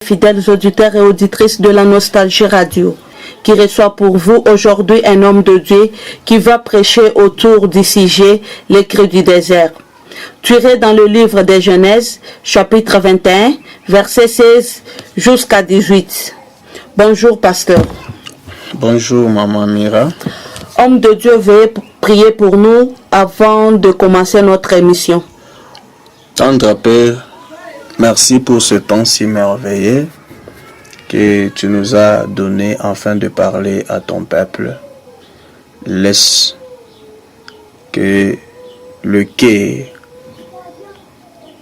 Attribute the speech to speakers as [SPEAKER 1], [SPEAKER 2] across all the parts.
[SPEAKER 1] Fidèles auditeurs et auditrices de la Nostalgie Radio, qui reçoit pour vous aujourd'hui un homme de Dieu qui va prêcher autour du sujet les cris du désert. Tiré dans le livre des Genèse, chapitre 21, verset 16 jusqu'à 18. Bonjour, pasteur.
[SPEAKER 2] Bonjour, maman Mira.
[SPEAKER 1] Homme de Dieu, veuillez prier pour nous avant de commencer notre émission.
[SPEAKER 2] Tendre Père, merci pour ce temps si merveilleux que tu nous as donné afin de parler à ton peuple. Laisse que le cœur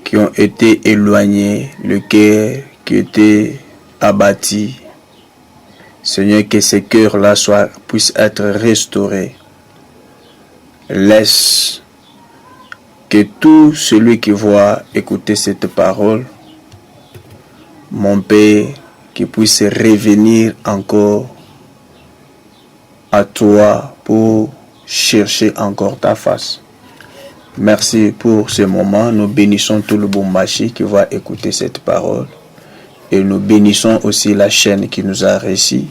[SPEAKER 2] qui ont été éloignés, le cœur qui était abattu, Seigneur, que ces cœurs-là puissent être restaurés. Laisse que tout celui qui voit écouter cette parole, mon Père, qui puisse revenir encore à toi pour chercher encore ta face. Merci pour ce moment. Nous bénissons tout le Bumbashi qui va écouter cette parole. Et nous bénissons aussi la chaîne qui nous a reçus.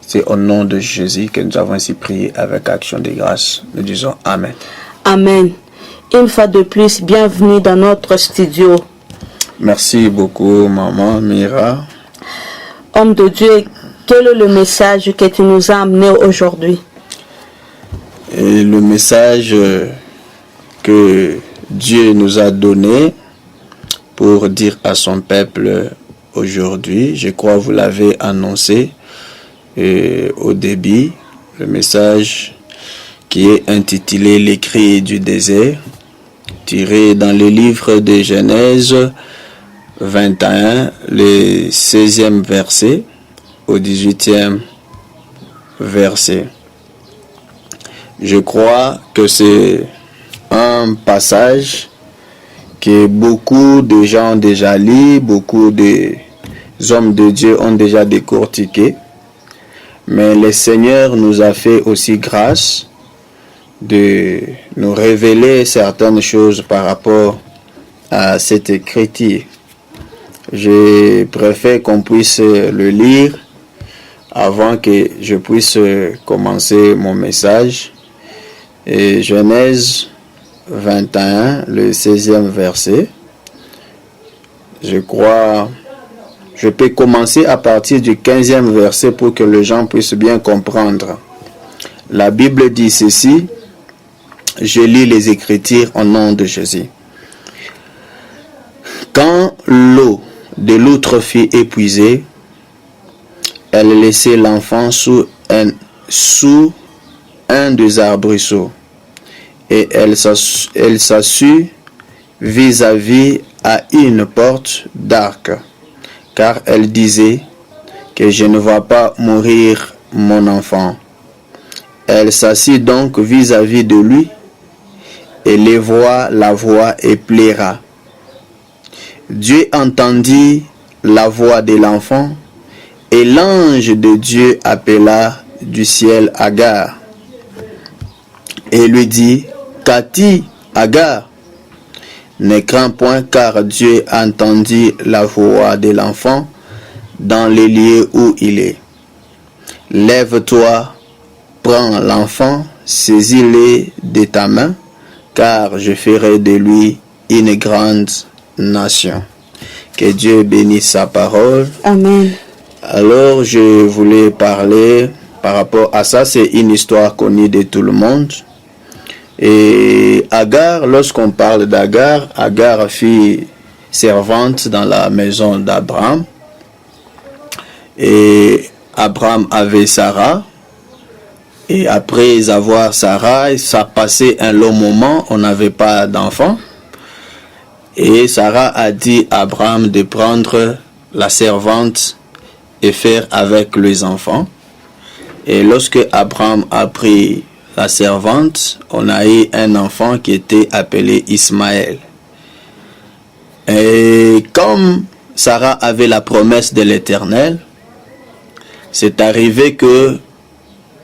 [SPEAKER 2] C'est au nom de Jésus que nous avons ainsi prié avec action de grâce. Nous disons Amen.
[SPEAKER 1] Amen. Une fois de plus, bienvenue dans notre studio.
[SPEAKER 2] Merci beaucoup, maman Mira.
[SPEAKER 1] Homme de Dieu, quel est le message que tu nous as amené aujourd'hui?
[SPEAKER 2] Et le message que Dieu nous a donné pour dire à son peuple aujourd'hui, je crois que vous l'avez annoncé au début, le message qui est intitulé Les cris du désert, tiré dans le livre de Genèse 21, le 16e verset au 18e verset. Je crois que c'est un passage que beaucoup de gens ont déjà lu, beaucoup de hommes de Dieu ont déjà décortiqué, mais le Seigneur nous a fait aussi grâce de nous révéler certaines choses par rapport à cette écriture. Je préfère qu'on puisse le lire avant que je puisse commencer mon message. Et Genèse 21, le 16e verset. Je crois, je peux commencer à partir du 15e verset pour que les gens puissent bien comprendre. La Bible dit ceci. Je lis les Écritures au nom de Jésus. Quand l'eau de l'outre fut épuisée, elle laissait l'enfant sous un des arbrisseaux, et elle s'assit vis-à-vis à une porte d'arc, car elle disait que je ne vais pas mourir mon enfant. Elle s'assit donc vis-à-vis de lui, et la voix et pleura. Dieu entendit la voix de l'enfant, et l'ange de Dieu appela du ciel Agar, et lui dit, qu'as-tu, Agar? Ne crains point, car Dieu entendit la voix de l'enfant dans les lieux où il est. Lève-toi, prends l'enfant, saisis-le de ta main, car je ferai de lui une grande nation. Que Dieu bénisse sa parole.
[SPEAKER 1] Amen.
[SPEAKER 2] Alors, je voulais parler par rapport à ça. C'est une histoire connue de tout le monde. Et Agar, lorsqu'on parle d'Agar, Agar fut servante dans la maison d'Abraham. Et Abraham avait Sarah. Et après avoir Sarah, ça passait un long moment, on n'avait pas d'enfant. Et Sarah a dit à Abraham de prendre la servante et faire avec les enfants. Et lorsque Abraham a pris la servante, on a eu un enfant qui était appelé Ismaël. Et comme Sarah avait la promesse de l'Éternel, c'est arrivé que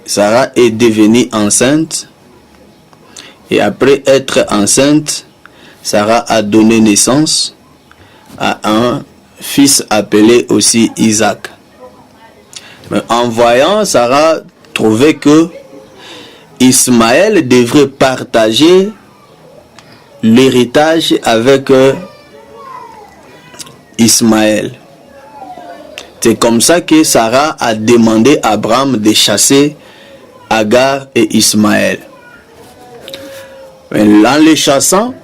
[SPEAKER 2] Sarah est devenue enceinte. Et après être enceinte, Sarah a donné naissance à un fils appelé aussi Isaac. Mais en voyant, Sarah trouvait que Ismaël devrait partager l'héritage avec Ismaël. C'est comme ça que Sarah a demandé à Abraham de chasser Agar et Ismaël. Mais en les chassant,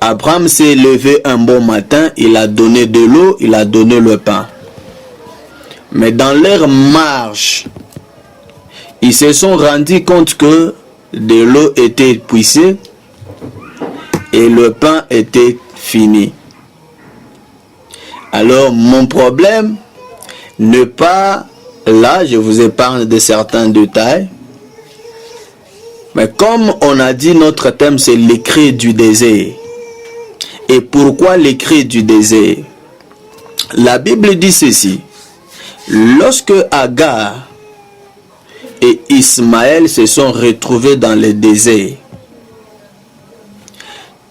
[SPEAKER 2] Abraham s'est levé un bon matin, il a donné de l'eau, il a donné le pain. Mais dans leur marche, ils se sont rendus compte que de l'eau était épuisée et le pain était fini. Alors mon problème n'est pas là, je vous épargne de certains détails. Mais comme on a dit, notre thème c'est les cris du désert. Et pourquoi les cris du désert? La Bible dit ceci. Lorsque Agar et Ismaël se sont retrouvés dans le désert,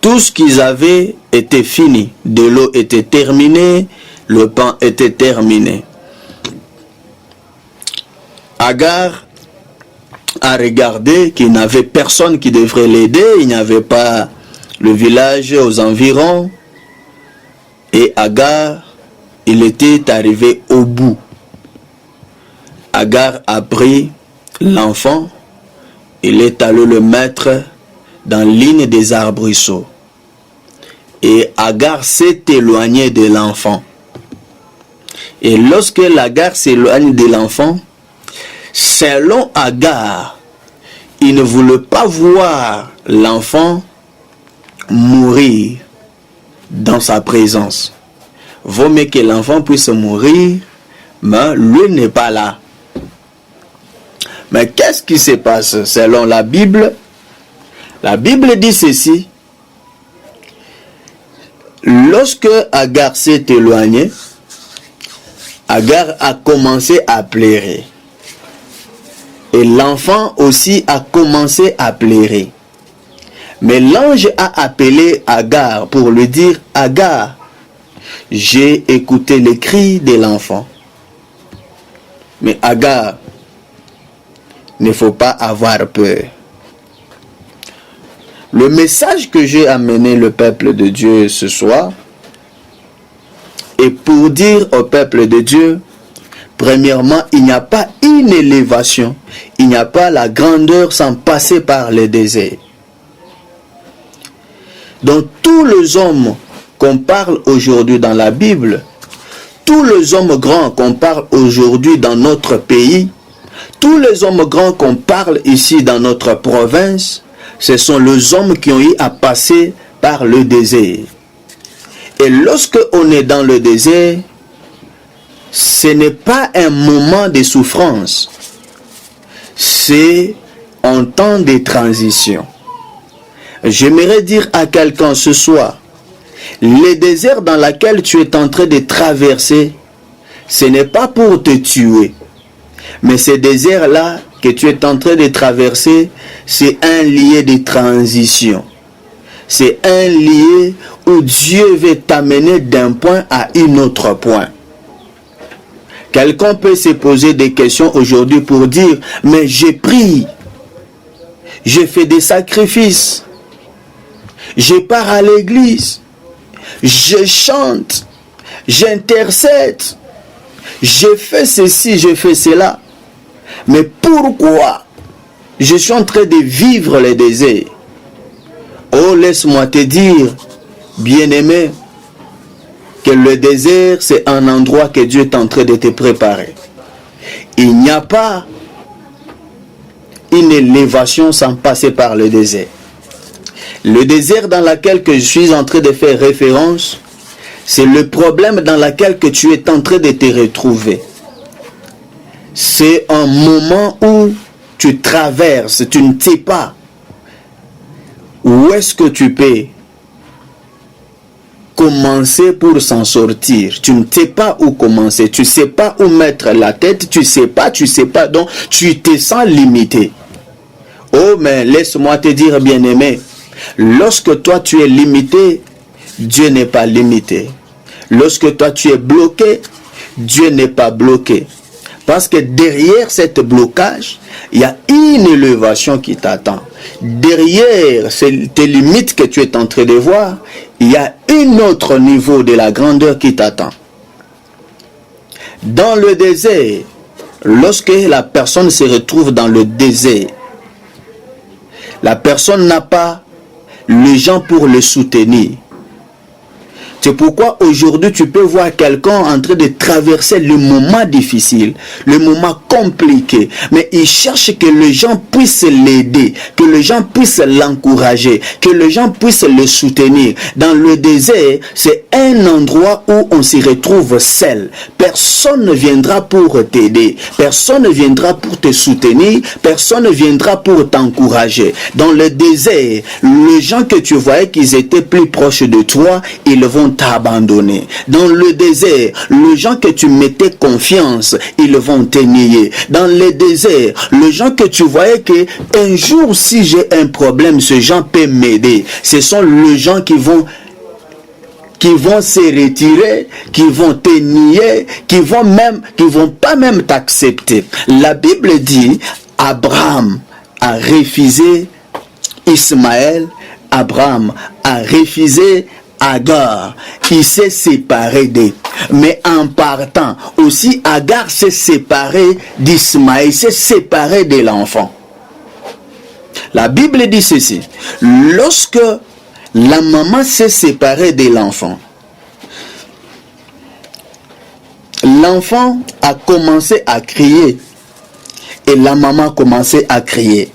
[SPEAKER 2] tout ce qu'ils avaient était fini. De l'eau était terminée, le pain était terminé. Agar a regardé qu'il n'y avait personne qui devrait l'aider, il n'y avait pas le village aux environs. Et Agar, il était arrivé au bout. Agar a pris l'enfant, il est allé le mettre dans l'une des arbrisseaux. Et Agar s'est éloignée de l'enfant. Et lorsque Agar s'éloigne de l'enfant, selon Agar, il ne voulait pas voir l'enfant mourir dans sa présence. Vaut mieux que l'enfant puisse mourir, mais lui n'est pas là. Mais qu'est-ce qui se passe selon la Bible? La Bible dit ceci. Lorsque Agar s'est éloignée, Agar a commencé à pleurer. Et l'enfant aussi a commencé à pleurer. Mais l'ange a appelé Agar pour lui dire, Agar, j'ai écouté les cris de l'enfant. Mais Agar, il ne faut pas avoir peur. Le message que j'ai amené le peuple de Dieu ce soir est pour dire au peuple de Dieu, premièrement, il n'y a pas une élévation, il n'y a pas la grandeur sans passer par le désert. Donc tous les hommes qu'on parle aujourd'hui dans la Bible, tous les hommes grands qu'on parle aujourd'hui dans notre pays, tous les hommes grands qu'on parle ici dans notre province, ce sont les hommes qui ont eu à passer par le désert. Et lorsque on est dans le désert, ce n'est pas un moment de souffrance, c'est un temps de transition. J'aimerais dire à quelqu'un ce soir, le désert dans lequel tu es en train de traverser, ce n'est pas pour te tuer. Mais ce désert-là que tu es en train de traverser, c'est un lieu de transition. C'est un lieu où Dieu veut t'amener d'un point à un autre point. Quelqu'un peut se poser des questions aujourd'hui pour dire, mais j'ai prié, j'ai fait des sacrifices, je pars à l'église, je chante, j'intercède, j'ai fait ceci, j'ai fait cela. Mais pourquoi je suis en train de vivre le désert? Oh, laisse-moi te dire, bien-aimé, que le désert, c'est un endroit que Dieu est en train de te préparer. Il n'y a pas une élévation sans passer par le désert. Le désert dans lequel que je suis en train de faire référence, c'est le problème dans lequel que tu es en train de te retrouver. C'est un moment où tu traverses, tu ne sais pas où est-ce que tu peux commencer pour s'en sortir. Tu ne sais pas où commencer, tu ne sais pas où mettre la tête, tu ne sais pas, donc tu te sens limité. Oh, mais laisse-moi te dire, bien-aimé, lorsque toi tu es limité, Dieu n'est pas limité. Lorsque toi tu es bloqué, Dieu n'est pas bloqué. Parce que derrière cet blocage, il y a une élévation qui t'attend. Derrière tes limites que tu es en train de voir, il y a un autre niveau de la grandeur qui t'attend. Dans le désert, lorsque la personne se retrouve dans le désert, la personne n'a pas les gens pour le soutenir. C'est pourquoi aujourd'hui tu peux voir quelqu'un en train de traverser le moment difficile, le moment compliqué, mais il cherche que les gens puissent l'aider, que les gens puissent l'encourager, que les gens puissent le soutenir. Dans le désert, c'est un endroit où on se retrouve seul. Personne ne viendra pour t'aider, personne ne viendra pour te soutenir, personne ne viendra pour t'encourager. Dans le désert, les gens que tu voyais qu'ils étaient plus proches de toi, ils vont t'abandonner. Dans le désert, les gens que tu mettais confiance, ils vont te nier. Dans le désert, les gens que tu voyais que un jour si j'ai un problème, ce gens peut m'aider. Ce sont les gens qui vont se retirer, qui vont te nier, qui vont pas même t'accepter. La Bible dit, Abraham a refusé Ismaël, Abraham a refusé Agar, il s'est séparé d'eux. Mais en partant, aussi Agar s'est séparé d'Ismaël, s'est séparé de l'enfant. La Bible dit ceci, lorsque la maman s'est séparée de l'enfant, l'enfant a commencé à crier et la maman a commencé à crier.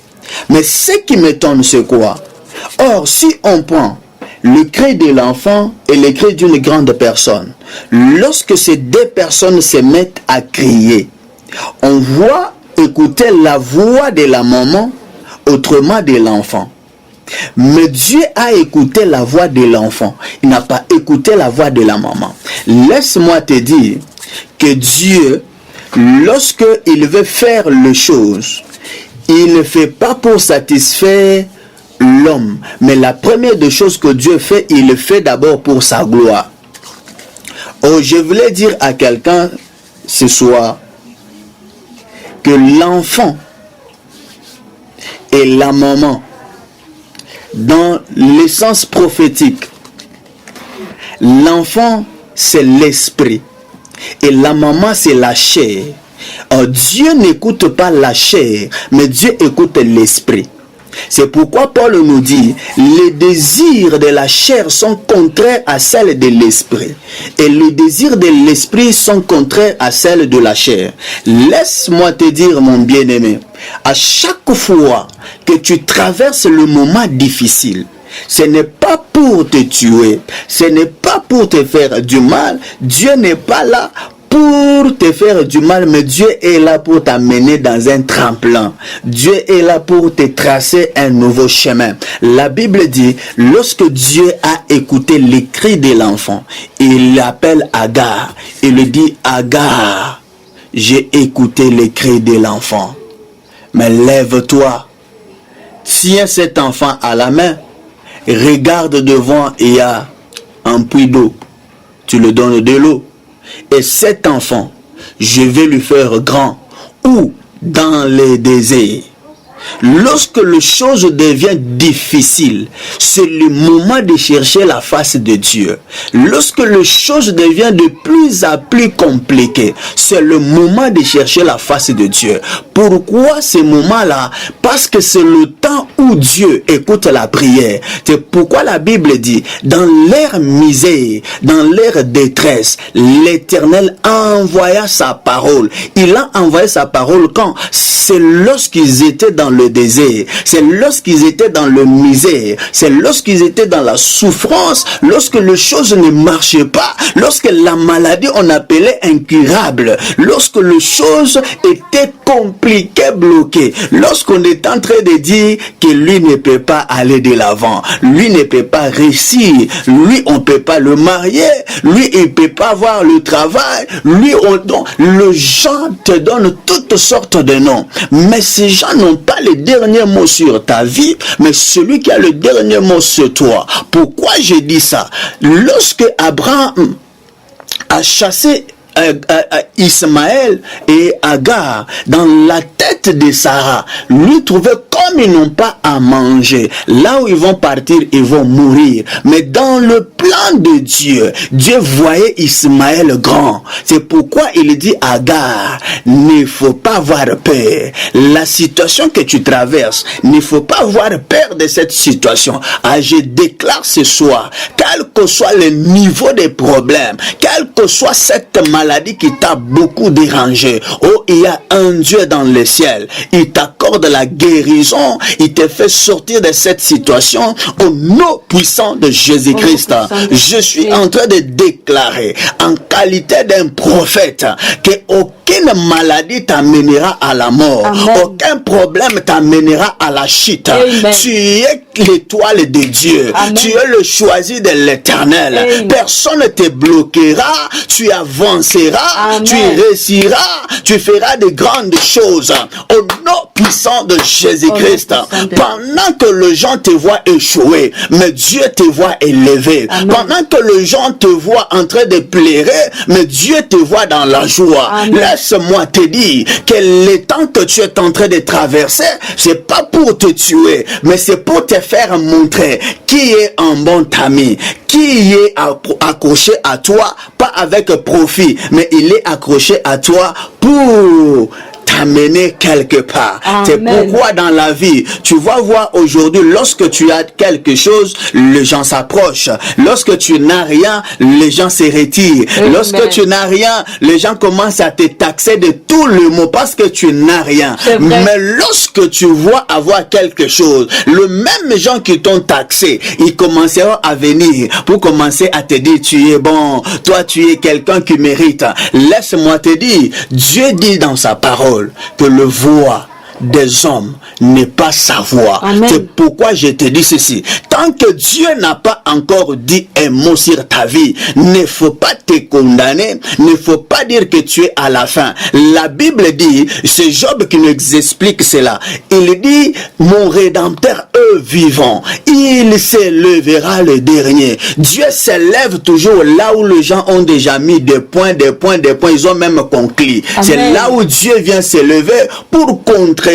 [SPEAKER 2] Mais ce qui m'étonne, c'est quoi? Or, si on prend le cri de l'enfant et le cri d'une grande personne, lorsque ces deux personnes se mettent à crier, on voit écouter la voix de la maman, autrement de l'enfant. Mais Dieu a écouté la voix de l'enfant. Il n'a pas écouté la voix de la maman. Laisse-moi te dire que Dieu, lorsque il veut faire les choses, il ne fait pas pour satisfaire l'homme. Mais la première des choses que Dieu fait, il le fait d'abord pour sa gloire. Oh, je voulais dire à quelqu'un ce soir que l'enfant et la maman, dans l'essence prophétique, l'enfant c'est l'esprit et la maman c'est la chair. Oh, Dieu n'écoute pas la chair, mais Dieu écoute l'esprit. C'est pourquoi Paul nous dit, les désirs de la chair sont contraires à celles de l'esprit. Et les désirs de l'esprit sont contraires à celles de la chair. Laisse-moi te dire, mon bien-aimé, à chaque fois que tu traverses le moment difficile, ce n'est pas pour te tuer, ce n'est pas pour te faire du mal. Dieu n'est pas là pour te faire du mal, mais Dieu est là pour t'amener dans un tremplin. Dieu est là pour te tracer un nouveau chemin. La Bible dit, lorsque Dieu a écouté les cris de l'enfant, il l'appelle Agar. Il lui dit, Agar, j'ai écouté les cris de l'enfant. Mais lève-toi, tiens cet enfant à la main, regarde devant, il y a un puits d'eau. Tu lui donnes de l'eau. Et cet enfant, je vais lui faire grand, ou dans les déserts. Lorsque les choses deviennent difficiles, c'est le moment de chercher la face de Dieu. Lorsque les choses deviennent de plus en plus compliquées, c'est le moment de chercher la face de Dieu. Pourquoi ce moment-là? Parce que c'est le temps où Dieu écoute la prière. C'est pourquoi la Bible dit, dans leur misère, dans leur détresse, l'Éternel envoya sa parole. Il a envoyé sa parole quand? C'est lorsqu'ils étaient dans le désert, c'est lorsqu'ils étaient dans le misère, c'est lorsqu'ils étaient dans la souffrance, lorsque les choses ne marchaient pas, lorsque la maladie on appelait incurable, lorsque les choses étaient compliquées, bloquées, lorsqu'on est en train de dire que lui ne peut pas aller de l'avant, lui ne peut pas réussir, lui on ne peut pas le marier, lui il ne peut pas avoir le travail, lui les gens te donnent toutes sortes de noms, mais ces gens n'ont pas le dernier mot sur ta vie, mais celui qui a le dernier mot sur toi. Pourquoi je dis ça? Lorsque Abraham a chassé Ismaël et Agar dans la tête de Sarah, lui trouvait comme ils n'ont pas à manger, là où ils vont partir, ils vont mourir. Mais dans le plan de Dieu, Dieu voyait Ismaël grand. C'est pourquoi il dit à Agar, ne faut pas avoir peur. La situation que tu traverses, ne faut pas avoir peur de cette situation. Ah, je déclare ce soir, quel que soit le niveau des problèmes, quelle que soit cette maladie qui t'a beaucoup dérangé, oh, il y a un Dieu dans le ciel, il t'accorde la guérison, il te fait sortir de cette situation au nom puissant de Jésus-Christ. Je suis en train de déclarer en qualité d'un prophète que aucune maladie t'amènera à la mort. Amen. Aucun problème t'amènera à la chute. Amen. Tu es l'étoile de Dieu. Amen. Tu es le choisi de l'Éternel. Amen. Personne ne te bloquera. Tu avanceras. Amen. Tu réussiras. Tu feras de grandes choses. Au nom puissant de Jésus-Christ. Pendant que les gens te voient échouer, mais Dieu te voit élevé. Amen. Pendant que les gens te voient en train de pleurer, mais Dieu te voit dans la joie. Amen. Laisse-moi te dire que le temps que tu es en train de traverser, c'est pas pour te tuer, mais c'est pour te faire montrer qui est un bon ami, qui est accroché à toi, pas avec profit, mais il est accroché à toi pour t'amener quelque part. Amen. C'est pourquoi dans la vie, tu vas voir aujourd'hui, lorsque tu as quelque chose, les gens s'approchent. Lorsque tu n'as rien, les gens se retirent. Amen. Lorsque tu n'as rien, les gens commencent à te taxer de tout le mot parce que tu n'as rien. Mais lorsque tu vois avoir quelque chose, le même gens qui t'ont taxé, ils commenceront à venir pour commencer à te dire, tu es bon, toi tu es quelqu'un qui mérite. Laisse-moi te dire, Dieu dit dans sa parole que le voix des hommes n'est pas sa voix. Amen. C'est pourquoi je te dis ceci. Tant que Dieu n'a pas encore dit un mot sur ta vie, ne faut pas te condamner, ne faut pas dire que tu es à la fin. La Bible dit, c'est Job qui nous explique cela. Il dit, mon Rédempteur est vivant, il s'élèvera le dernier. Dieu s'élève toujours là où les gens ont déjà mis des points, ils ont même conclu. Amen. C'est là où Dieu vient s'élever pour contredire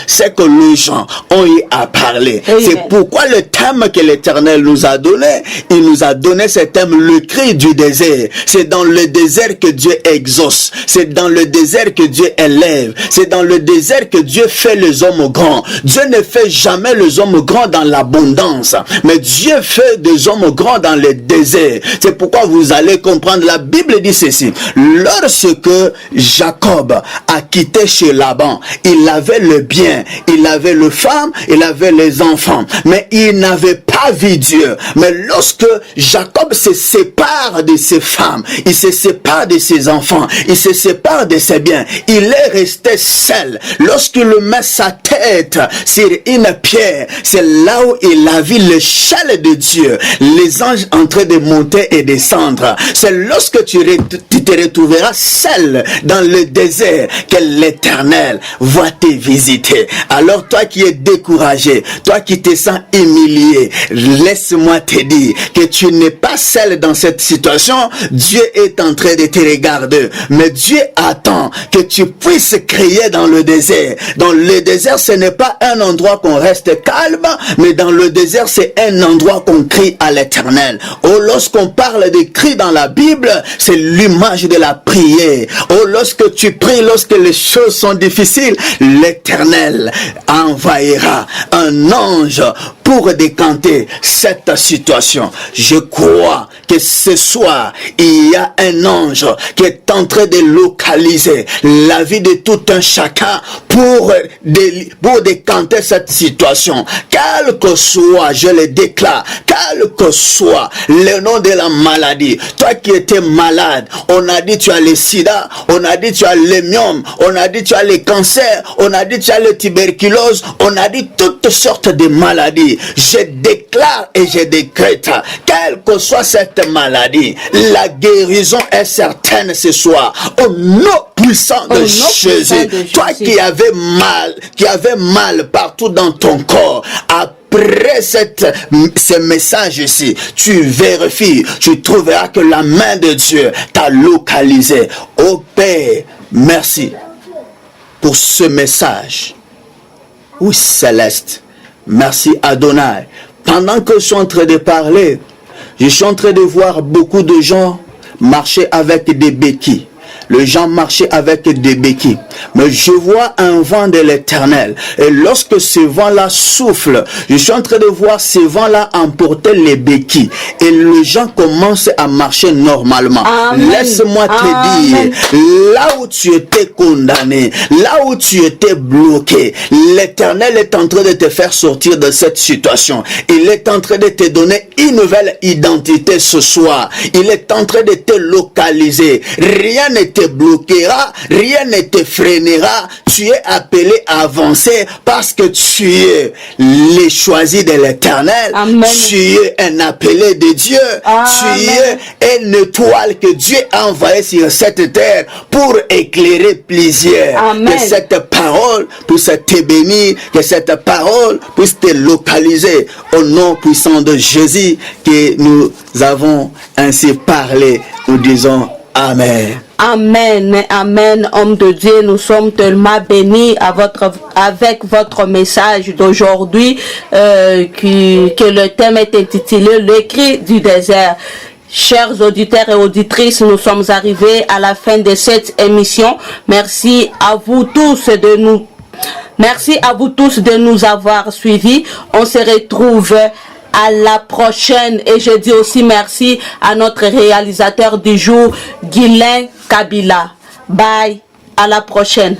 [SPEAKER 2] ce que les gens ont eu à parler. Amen. C'est pourquoi le thème que l'Éternel nous a donné, il nous a donné ce thème, le cri du désert. C'est dans le désert que Dieu exauce. C'est dans le désert que Dieu élève. C'est dans le désert que Dieu fait les hommes grands. Dieu ne fait jamais les hommes grands dans l'abondance, mais Dieu fait des hommes grands dans le désert. C'est pourquoi vous allez comprendre, la Bible dit ceci. Lorsque Jacob a quitté chez Laban, il avait le bien, il avait le femme, il avait les enfants, mais il n'avait pas vu Dieu. Mais lorsque Jacob se sépare de ses femmes, il se sépare de ses enfants, il se sépare de ses biens, il est resté seul. Lorsqu'il met sa tête sur une pierre, c'est là où il a vu l'échelle de Dieu, les anges en train de monter et descendre. C'est lorsque tu te retrouveras seul dans le désert que l'Éternel va te visiter. Alors toi qui es découragé, toi qui te sens humilié, laisse-moi te dire que tu n'es pas seul dans cette situation. Dieu est en train de te regarder, mais Dieu attend que tu puisses crier dans le désert. Dans le désert, ce n'est pas un endroit qu'on reste calme, mais dans le désert, c'est un endroit qu'on crie à l'Éternel. Oh, lorsqu'on parle de cris dans la Bible, c'est l'image de la prière. Oh, lorsque tu pries, lorsque les choses sont difficiles, l'Éternel envahira un ange pour décanter cette situation. Je crois que ce soir, il y a un ange qui est en train de localiser la vie de tout un chacun pour décanter cette situation. Quel que soit, je le déclare, quel que soit le nom de la maladie, toi qui étais malade, on a dit tu as le sida, on a dit tu as le myome, on a dit tu as le cancer, on a dit tu as le tuberculose, on a dit toutes sortes de maladies. Je déclare et je décrète, quelle que soit cette maladie, la guérison est certaine ce soir. Au nom puissant de Jésus. Toi qui avais mal partout dans ton corps, à après ce message ici, tu vérifies, tu trouveras que la main de Dieu t'a localisé. Oh Père, merci pour ce message. Oui, Céleste. Merci Adonai. Pendant que je suis en train de parler, je suis en train de voir beaucoup de gens marcher avec des béquilles. Les gens marchaient avec des béquilles. Mais je vois un vent de l'Éternel. Et lorsque ce vent-là souffle, je suis en train de voir ce vent-là emporter les béquilles. Et les gens commencent à marcher normalement. Laisse-moi te dire, là où tu étais condamné, là où tu étais bloqué, l'Éternel est en train de te faire sortir de cette situation. Il est en train de te donner une nouvelle identité ce soir. Il est en train de te localiser. Rien ne te bloquera, rien ne te freinera. Tu es appelé à avancer parce que tu es le choisi de l'Éternel. Tu es un appelé de Dieu. Tu es une étoile que Dieu a envoyée sur cette terre pour éclairer plusieurs. Que cette parole puisse te bénir, que cette parole puisse te localiser au nom puissant de Jésus que nous avons ainsi parlé. Nous disons Amen.
[SPEAKER 1] Amen, amen, homme de Dieu, nous sommes tellement bénis avec votre message d'aujourd'hui, que le thème est intitulé « Le cri du désert ». Chers auditeurs et auditrices, nous sommes arrivés à la fin de cette émission. Merci à vous tous de nous avoir suivis. On se retrouve à la prochaine, et je dis aussi merci à notre réalisateur du jour, Guylain Kabila. Bye, à la prochaine.